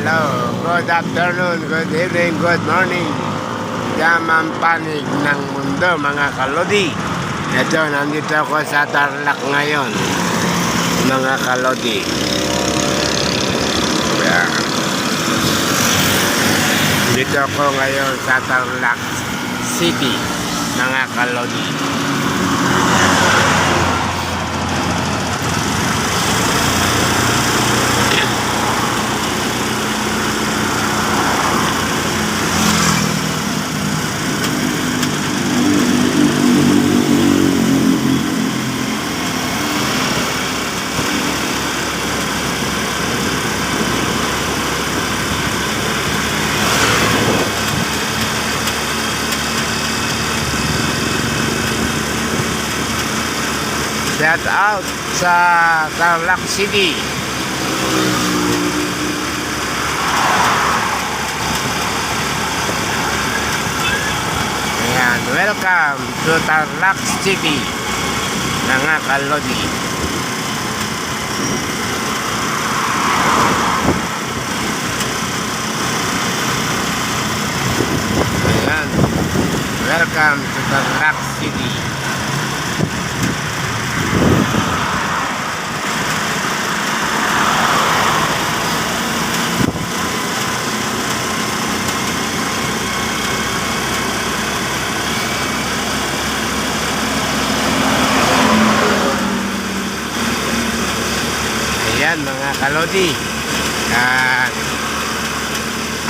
Hello, good afternoon, good evening, good morning. Damang panig ng mundo mga kalodi. Ito, nandito ako sa Tarlac ngayon, mga kalodi. Yeah. Dito ako ngayon sa Tarlac City, mga kalodi. Shout out sa Tarlac City. Ayan, welcome to Tarlac City, mga kalodi. Ayan, welcome to Tarlac City. Ayan mga kalodi,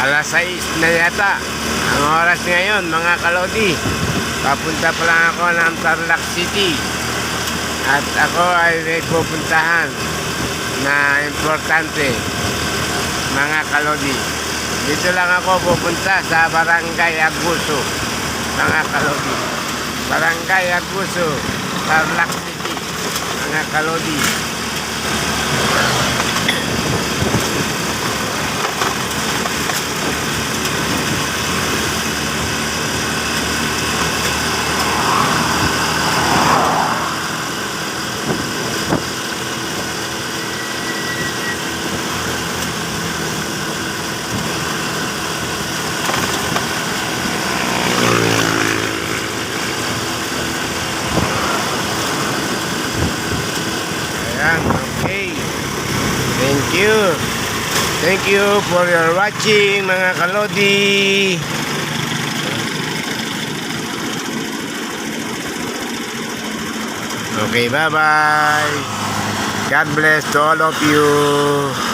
alas 6 na yata ang oras ngayon mga kalodi. Papunta pa lang ako ng Tarlac City at ako ay may pupuntahan na importante mga kalodi. Dito lang ako pupunta sa Barangay Aguso, mga kalodi. Barangay Aguso, Tarlac City, mga kalodi. Okay. Thank you for your watching mga kalodi. Okay, bye-bye. God bless to all of you.